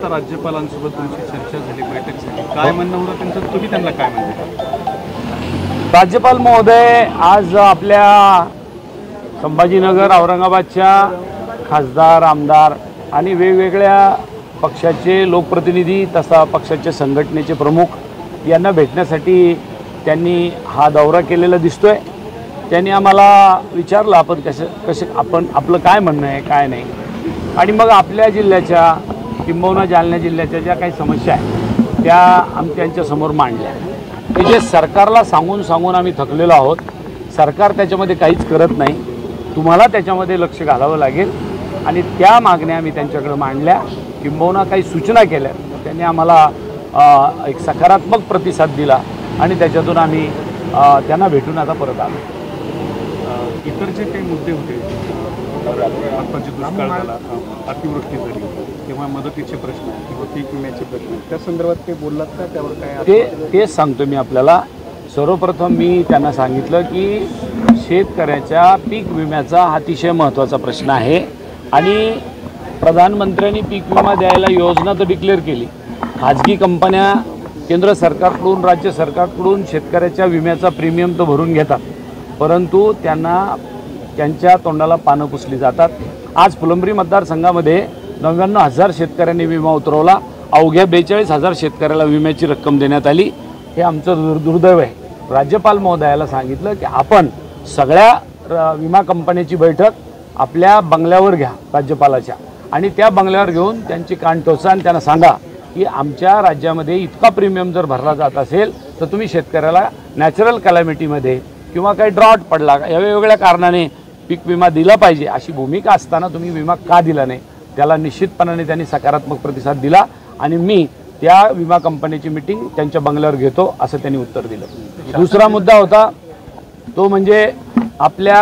राज्यपालांसोबत तुमची चर्चा झाली, बैठक झाली, काय म्हणणं होतं त्यांचं, तुम्ही त्यांना काय म्हणता? राज्यपाल महोदय आज आपल्या संभाजीनगर औरंगाबादच्या खासदार आमदार आणि वेगवेगळ्या पक्षाचे लोकप्रतिनिधी तसा पक्षाचे संघटनेचे प्रमुख यांना भेटण्यासाठी त्यांनी हा दौरा केलेला दिसतोय। त्यांनी आम्हाला विचारलं आपण कसं आपलं काय म्हणणं आहे काय नाही, आणि मग आपल्या जिल्ह्याच्या किंबहुना जालना जिल्ह्याच्या ज्या काही समस्या आहेत त्या आम्ही त्यांच्यासमोर मांडल्या की जे सरकारला सांगून आम्ही थकलेलो आहोत, सरकार त्याच्यामध्ये काहीच करत नाही, तुम्हाला त्याच्यामध्ये लक्ष घालावं लागेल, आणि त्या मागण्या आम्ही त्यांच्याकडे मांडल्या, किंबहुना काही सूचना केल्या। त्यांनी आम्हाला एक सकारात्मक प्रतिसाद दिला आणि त्याच्यातून आम्ही त्यांना भेटून आता परत आलो। इतर जे काही मुद्दे होते, आत्ताचे दुष्काळ झाला, अतिवृष्टी झाली किंवा मदतीचे प्रश्न किंवा पीक विम्याचे प्रश्न, त्या संदर्भात काही बोललात का? त्यावर काय तेच सांगतो मी आपल्याला। सर्वप्रथम मी त्यांना सांगितलं की शेतकऱ्याच्या पीक विम्याचा अतिशय महत्त्वाचा प्रश्न आहे, आणि प्रधानमंत्र्यांनी पीक विमा द्यायला योजना तर डिक्लेअर केली। खाजगी कंपन्या केंद्र सरकारकडून राज्य सरकारकडून शेतकऱ्याच्या विम्याचा प्रीमियम तर भरून घेतात, परंतु त्यांना त्यांच्या तोंडाला पानं पुसली जातात। आज फुलंब्री मतदारसंघामध्ये 99,000 शेतकऱ्यांनी विमा उतरवला, अवघ्या 42,000 शेतकऱ्याला विम्याची रक्कम देण्यात आली। हे आमचं दुर्दैव आहे। राज्यपाल महोदयाला सांगितलं की आपण सगळ्या विमा कंपन्याची बैठक आपल्या बंगल्यावर घ्या राज्यपालाच्या, आणि त्या बंगल्यावर घेऊन त्यांची कान टोचा आणि त्यांना सांगा की आमच्या राज्यामध्ये इतका प्रीमियम जर भरला जात असेल तर तुम्ही शेतकऱ्याला नॅचरल कॅलॅमिटीमध्ये किंवा काही ड्रॉट पडला या वेगवेगळ्या कारणाने पीक विमा दिला पाहिजे, अशी भूमिका असताना तुम्ही विमा का दिला नाही? त्याला निश्चितपणाने त्यांनी सकारात्मक प्रतिसाद दिला, आणि मी त्या विमा कंपनीची मीटिंग त्यांच्या बंगल्यावर घेतो असं त्यांनी उत्तर दिलं। दुसरा मुद्दा होता तो म्हणजे आपल्या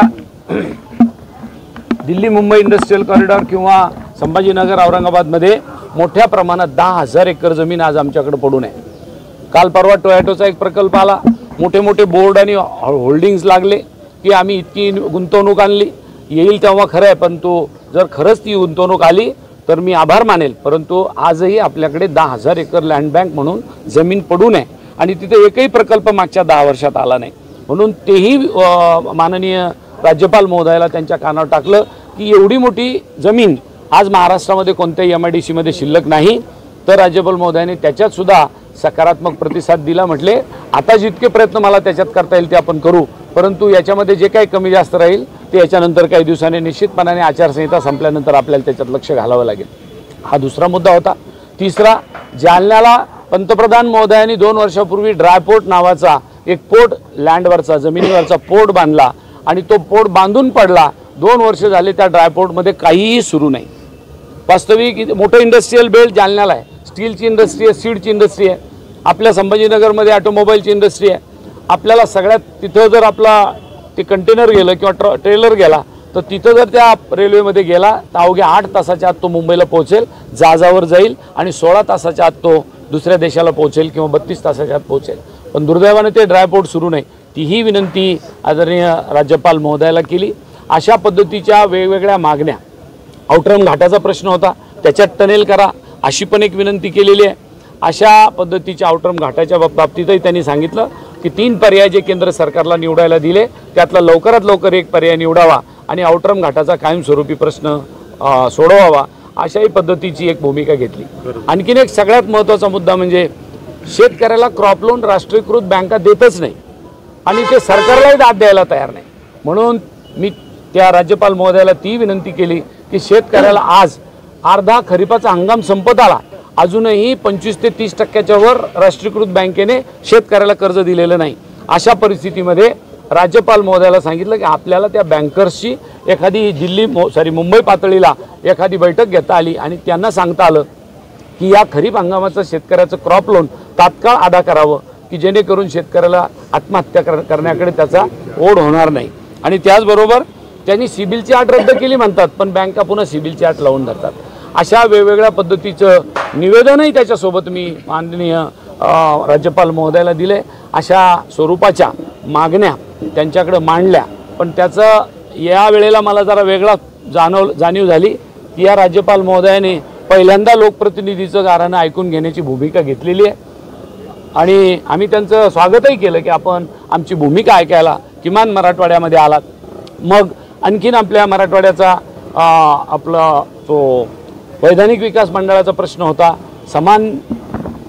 दिल्ली मुंबई इंडस्ट्रियल कॉरिडॉर किंवा संभाजीनगर औरंगाबादमध्ये मोठ्या प्रमाणात 10,000 एकर जमीन आज आमच्याकडे पडून आहे। काल परवा टोयॅटोचा एक प्रकल्प आला, मोठे मोठे बोर्ड आणि होल्डिंग्स लागले की आम्ही इतकी गुंतवणूक आणली, येईल तेव्हा खरं आहे, परंतु जर खरंच ती गुंतवणूक आली तर मी आभार मानेल, परंतु आजही आपल्याकडे 10,000 एकर लँड बँक म्हणून जमीन पडून आहे, आणि तिथे एकही प्रकल्प मागच्या 10 वर्षात आला नाही। म्हणून तेही माननीय राज्यपाल महोदयाला त्यांच्या कानावर टाकलं की एवढी मोठी जमीन आज महाराष्ट्रामध्ये कोणत्याही MIDC मध्ये शिल्लक नाही, तर राज्यपाल महोदयाने त्याच्यात सुद्धा सकारात्मक प्रतिसाद दिला। म्हटले आता जितके प्रयत्न मला त्याच्यात करता येईल ते आपण करू, परंतु याच्यामध्ये जे काही कमी जास्त राहील ते याच्यानंतर काही दिवसांनी निश्चितपणाने आचारसंहिता संपल्यानंतर आपल्याला त्याच्यात लक्ष घालावं लागेल। हा दुसरा मुद्दा होता। तिसरा, जालन्याला पंतप्रधान महोदयांनी 2 वर्षापूर्वी ड्रायपोर्ट नावाचा एक पोर्ट, लँडवरचा जमिनीवरचा पोर्ट बांधला, आणि तो पोर्ट बांधून पडला। 2 वर्ष झाले त्या ड्रायपोर्टमध्ये काहीही सुरू नाही। वास्तविक मोठं इंडस्ट्रियल बेल्ट जालन्याला आहे, स्टीलची इंडस्ट्री आहे, सीडची इंडस्ट्री आहे, आपल्या संभाजीनगरमध्ये ऑटोमोबाईलची इंडस्ट्री आहे। आपल्याला सगळ्यात तिथं जर आपला ते कंटेनर गेलं किंवा ट्रेलर गेला तर तिथं जर त्या रेल्वेमध्ये गेला तर अवघ्या 8 तासाच्या आत तो मुंबईला पोहोचेल, जहाजावर जाईल, आणि 16 तासाच्या आत तो दुसऱ्या देशाला पोहोचेल किंवा 32 तासाच्या आत पोहोचेल। पण दुर्दैवाने ते ड्रायपोर्ट सुरू नाही। तीही विनंती आदरणीय राज्यपाल महोदयाला केली। अशा पद्धतीच्या वेगवेगळ्या मागण्या, आउटरम घाटाचा प्रश्न होता त्याच्यात टनेल करा अशी पण एक विनंती केलेली आहे। अशा पद्धतीच्या आउटरम घाटाच्या बाबतीतही त्यांनी सांगितलं की 3 पर्याय जे केंद्र सरकारला निवडायला दिले त्यातला लवकरात लवकर एक पर्याय निवडावा आणि आउटरम घाटाचा कायमस्वरूपी प्रश्न सोडवावा, अशाही पद्धतीची एक भूमिका घेतली। आणखीन एक सगळ्यात महत्त्वाचा मुद्दा म्हणजे शेतकऱ्याला क्रॉप लोन राष्ट्रीयकृत बँका देतच नाही, आणि ते सरकारलाही दाद द्यायला तयार नाही। म्हणून मी त्या राज्यपाल महोदयाला ती विनंती केली की शेतकऱ्याला आज अर्धा खरीपाचा हंगाम संपत आला, अजूनही 25 ते 30% वर राष्ट्रीयकृत बँकेने शेतकऱ्याला कर्ज दिलेलं नाही। अशा परिस्थितीमध्ये राज्यपाल महोदयाला सांगितलं की आपल्याला त्या बँकर्सची एखादी मुंबई पातळीला एखादी बैठक घेता आली आणि त्यांना सांगता आलं की या खरीप हंगामाचं शेतकऱ्याचं क्रॉप लोन तात्काळ अदा करावं की जेणेकरून शेतकऱ्याला आत्महत्या करण्याकडे त्याचा ओढ होणार नाही। आणि त्याचबरोबर त्यांनी सिबिलची अट रद्द केली म्हणतात, पण बँका पुन्हा सिबिलची अट लावून धरतात। अशा वेगवेगळ्या पद्धतीचं निवेदनही त्याच्यासोबत मी माननीय राज्यपाल महोदयाला दिले। अशा स्वरूपाच्या मागण्या त्यांच्याकडे मांडल्या, पण त्याचं या वेळेला मला जरा वेगळा जाणीव झाली की या राज्यपाल महोदयाने पहिल्यांदा लोकप्रतिनिधीचं गाऱ्हाणं ऐकून घेण्याची भूमिका घेतलेली आहे आणि आम्ही त्यांचं स्वागतही केलं की आपण आमची भूमिका ऐकायला किमान मराठवाड्यामध्ये आलात. मग आणखीन आपल्या मराठवाड्याचा आपला तो वैधानिक विकास मंडळाचा प्रश्न होता, समान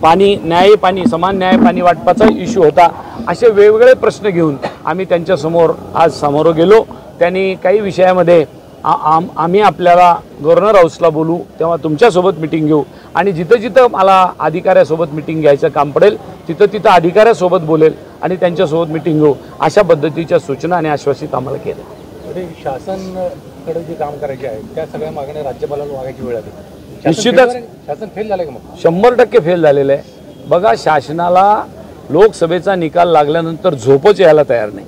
पाणी न्याय पाणी समान न्याय पाणी वाटपाचा इश्यू होता. असे वेगवेगळे प्रश्न घेऊन आम्ही त्यांच्यासमोर आज समोर गेलो. त्यांनी काही विषयामध्ये आम्ही आपल्याला गव्हर्नर हाऊसला बोलू तेव्हा तुमच्यासोबत मिटिंग घेऊ आणि जिथं जिथं मला अधिकाऱ्यासोबत मिटिंग घ्यायचं काम पडेल तिथं तिथं अधिकाऱ्यासोबत बोलेल आणि त्यांच्यासोबत मिटिंग घेऊ अशा पद्धतीच्या सूचना आणि आश्वासित आम्हाला केलं. शासनकडे जे काम करायचे आहे त्या सगळ्या मागण्या राज्यपालाला मागायची वेळ आली. निश्चितच शासन फेल झालं का? मग 100% फेल झालेलं आहे. बघा, शासनाला लोकसभेचा निकाल लागल्यानंतर झोपच यायला तयार नाही,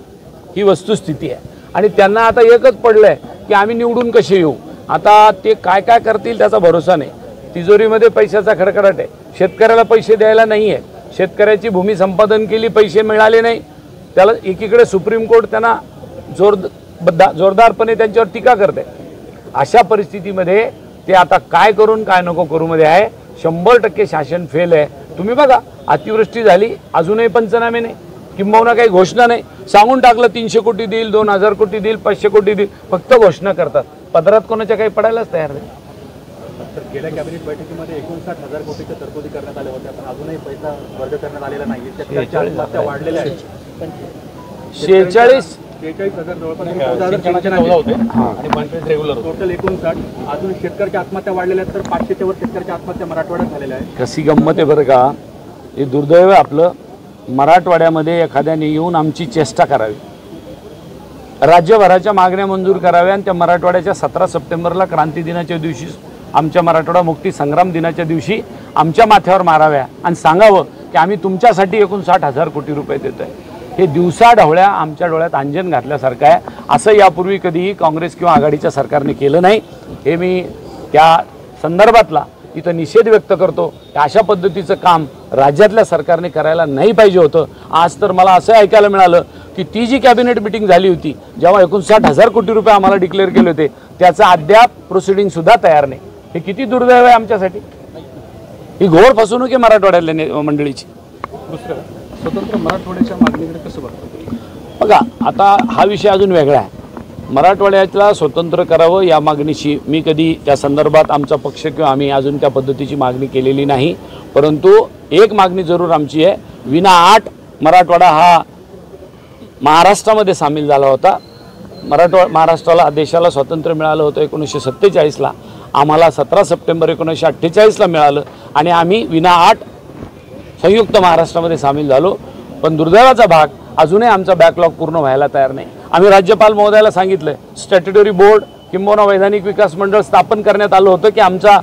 ही वस्तुस्थिती आहे. आणि त्यांना आता एकच पडलंय की आम्ही निवडून कसे येऊ. आता ते काय काय करतील त्याचा भरोसा नाही. तिजोरीमध्ये पैशाचा खडखडाट आहे, शेतकऱ्याला पैसे द्यायला नाही आहे, शेतकऱ्याची भूमी संपादन केली पैसे मिळाले नाही, त्याला एकीकडे सुप्रीम कोर्ट त्यांना जोरदारपणे त्यांच्यावर टीका करते. अशा परिस्थितीमध्ये ते आता काय करून काय नको करू मध्ये आहे. 100% शासन फेल आहे. तुम्ही बघा, अतिवृष्टी झाली, अजूनही पंचनामे नाही, किंबहुना काही घोषणा नाही. सांगून टाकलं 300 कोटी देईल, 2000 कोटी देईल, 500 कोटी देईल, फक्त घोषणा करतात. पदरात कोणाच्या काही पडायलाच तयार नाही. तर गेल्या कॅबिनेट बैठकीमध्ये 59,000 कोटीच्या तरतुदी करण्यात आल्या होत्या, पण अजूनही पैसा वर्ग करण्यात आलेला नाही. त्या 40 लाख वाढलेल्या आहेत. 46,000 जवळपास 14,000 होते आणि 25 रेग्युलर टोटल 59. अजून शेतकऱ्याच्या आत्महत्या वाढलेल्या आहेत, तर 500च्या वर शेतकऱ्याच्या आत्महत्या मराठवाड्यात झालेल्या आहेत. कशी गंमत आहे बरं का. हे दुर्दैव आहे आपलं. मराठवाड्यामध्ये एखाद्याने येऊन आमची चेष्टा करावी, राज्यभराच्या मागण्या मंजूर कराव्या आणि त्या मराठवाड्याच्या 17 सप्टेंबरला क्रांती दिनाच्या दिवशी, आमच्या मराठवाडा मुक्ती संग्राम दिनाच्या दिवशी आमच्या माथ्यावर माराव्या आणि सांगावं की आम्ही तुमच्यासाठी 59,000 कोटी रुपये देतो आहे. हे दिवसा ढवळ्या आमच्या डोळ्यात अंजन घातल्यासारखं आहे. असं यापूर्वी कधीही काँग्रेस किंवा आघाडीच्या सरकारने केलं नाही. हे मी त्या संदर्भातला इथं निषेध व्यक्त करतो. अशा पद्धतीचं काम राज्यातल्या सरकारने करायला नाही पाहिजे होतं. आज तर मला असं ऐकायला मिळालं की ती जी कॅबिनेट मिटिंग झाली होती जेव्हा 59,000 कोटी रुपये आम्हाला डिक्लेअर केले होते त्याचं अद्याप प्रोसिडिंगसुद्धा तयार नाही. हे किती दुर्दैव आहे आमच्यासाठी. ही घोर फसवणूक आहे मराठवाड्यातल्या मंडळीची. दुसरं, स्वतंत्र मराठवाड्याच्या मागणीकडे कसं बघतो? बघा, आता हा विषय अजून वेगळा आहे. मराठवाड्यातला स्वतंत्र करावं या मागणीशी मी कधी त्या संदर्भात आमचा पक्ष किंवा आम्ही अजून त्या पद्धतीची मागणी केलेली नाही. परंतु एक मागणी जरूर आमची आहे. विना अट मराठवाडा हा महाराष्ट्रामध्ये सामील झाला होता. महाराष्ट्राला देशाला स्वातंत्र्य मिळालं होतं 1947ला. आम्हाला 17 सप्टेंबर 1948ला मिळालं आणि आम्ही विना अट संयुक्त महाराष्ट्रामध्ये सामील झालो. पण दुर्दैवाचा भाग अजूनही आमचा बॅकलॉग पूर्ण व्हायला तयार नाही. आम्ही राज्यपाल महोदयाला सांगितलं, स्टॅट्युटरी बोर्ड किंबहुना वैधानिक विकास मंडळ स्थापन करण्यात आलं होतं की आमचा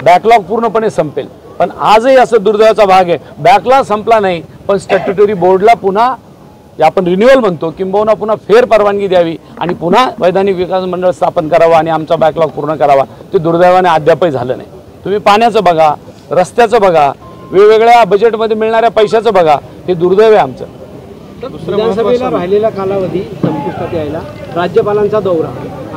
बॅकलॉग पूर्णपणे संपेल. पण आजही असं दुर्दैवाचा भाग आहे, बॅकलॉग संपला नाही पण स्टॅट्युटरी बोर्डला पुन्हा आपण रिन्युअल म्हणतो किंबहुना पुन्हा फेर परवानगी द्यावी आणि पुन्हा वैधानिक विकास मंडळ स्थापन करावा आणि आमचा बॅकलॉग पूर्ण करावा. ते दुर्दैवाने अद्यापही झालं नाही. तुम्ही पाण्याचं बघा, रस्त्याचं बघा, वेगवेगळ्या बजेटमध्ये मिळणाऱ्या पैशाचं बघा. हे दुर्दैव आहे आमचं. विधानसभेला राहिलेला कालावधी संपुष्टात यायला, राज्यपालांचा दौरा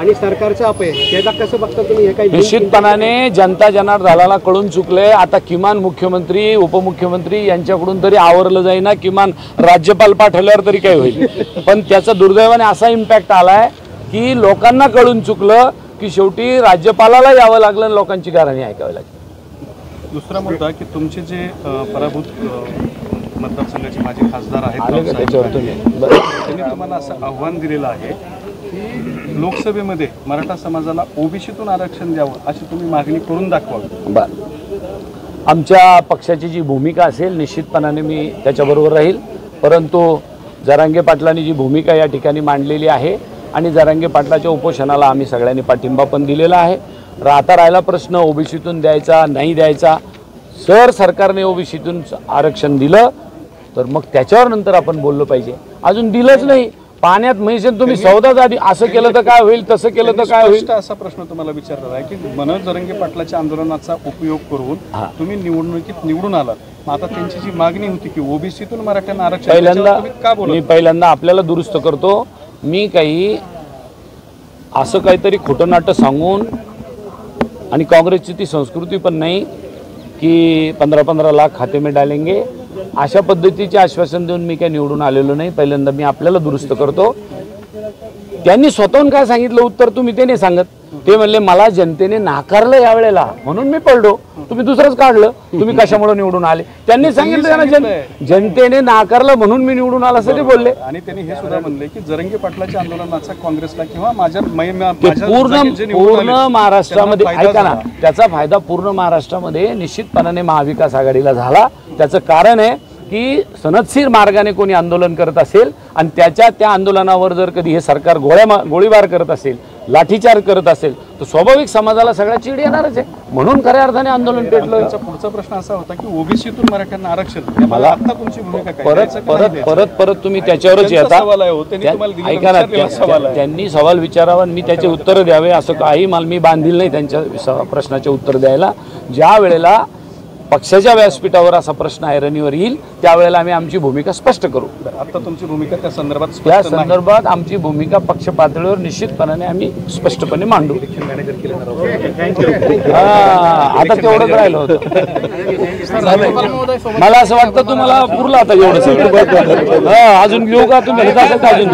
आणि सरकारचं अपयश, याचा कसं बघता तुम्ही? हे काही निश्चितपणाने जनता जनार्दनाला कळून चुकले. आता किमान मुख्यमंत्री उपमुख्यमंत्री यांच्याकडून तरी आवरलं जाईना, किमान राज्यपाल पाठवल्यावर तरी काय होईल. पण त्याचा दुर्दैवाने असा इम्पॅक्ट आलाय की लोकांना कळून चुकलं की शेवटी राज्यपालाला यावं लागलं आणि लोकांची गाऱ्हाणी ऐकावी लागली. दुसरा मुद्दा की तुमचे जे पराभूत मतदारसंघाचे माजी खासदार आहेत त्यांनी तुम्हाला असं आव्हान दिलेलं आहे की लोकसभेमध्ये मराठा समाजाला ओबीसीतून आरक्षण द्यावं अशी तुम्ही मागणी करून दाखवावी. बरं, आमच्या पक्षाची जी भूमिका असेल निश्चितपणाने मी त्याच्याबरोबर राहील. परंतु जरांगे पाटलांनी जी भूमिका या ठिकाणी मांडलेली आहे आणि जरांगे पाटलाच्या उपोषणाला आम्ही सगळ्यांनी पाठिंबा पण दिलेला आहे. आता राहिला प्रश्न ओबीसीतून द्यायचा नाही द्यायचा. जर सरकारने ओबीसीतून आरक्षण दिलं तर मग त्याच्यावर नंतर आपण बोललो पाहिजे. अजून दिलंच नाही, पाण्यात म्हैसेन तुम्ही सौदा आधी असं केलं तर काय होईल, तसं केलं तर काय होईल. असा प्रश्न तुम्हाला विचारला आहे की मनोज जरांगे पाटलाच्या आंदोलनाचा उपयोग करून तुम्ही निवडणुकीत निवडून आलात. आता त्यांची जी मागणी होती की ओबीसीतून मराठ्यांना आरक्षण, मी पहिल्यांदा आपल्याला दुरुस्त करतो. मी काही असं काहीतरी खोटं नाटं सांगून आणि काँग्रेसची ती संस्कृती पण नाही की 15-15 लाख खाते में डालेंगे, अशा पद्धतीचे आश्वासन देऊन मी काय निवडून आलेलो नाही. पहिल्यांदा मी आपल्याला दुरुस्त करतो. त्यांनी स्वतःहून काय सांगितलं उत्तर तुम्ही ते नाही सांगत. ते म्हणले मला जनतेने नाकारलं यावेळेला म्हणून मी पडलो, तुम्ही दुसरंच काढलं, तुम्ही कशामुळे निवडून आले. त्यांनी सांगितलं त्यांना जनतेने नाकारलं म्हणून मी निवडून आला असं ते बोलले. आणि त्यांनी हे सुद्धा म्हणले की जरंगे पाटलाच्या आंदोलनाचा काँग्रेसला किंवा पूर्ण महाराष्ट्रामध्ये ऐका ना, त्याचा फायदा पूर्ण महाराष्ट्रामध्ये निश्चितपणाने महाविकास आघाडीला झाला. त्याचं कारण आहे की सनदशीर मार्गाने कोणी आंदोलन करत असेल आणि त्या आंदोलनावर जर कधी हे सरकार गोळीबार करत असेल, लाठीचार्ज करत असेल तर स्वाभाविक समाजाला सगळ्या चीड येणारच आहे. म्हणून खऱ्या अर्थाने आंदोलन पेटलं. पुढचा प्रश्न असा होता की ओबीसीतून मराठ्यांना आरक्षण, मला आता तुमची भूमिका काय? परत तुम्ही त्याच्यावरच येता. ऐका ना, त्यांनी सवाल विचारावा आणि मी त्याचे उत्तर द्यावे असं काही मी बांधील नाही त्यांच्या प्रश्नाचे उत्तर द्यायला. ज्या वेळेला पक्षाच्या व्यासपीठावर असा प्रश्न ऐरणीवर येईल त्यावेळेला आम्ही आमची भूमिका स्पष्ट करू. आता तुमची भूमिका त्या संदर्भात आमची भूमिका पक्ष पातळीवर निश्चितपणे आम्ही स्पष्टपणे मांडू. आता तेवढंच राहिलं होतं. मला असं वाटतं तुम्हाला पुरलं आता एवढं. अजून घेऊ का तुम्ही? अजून थँक्यू.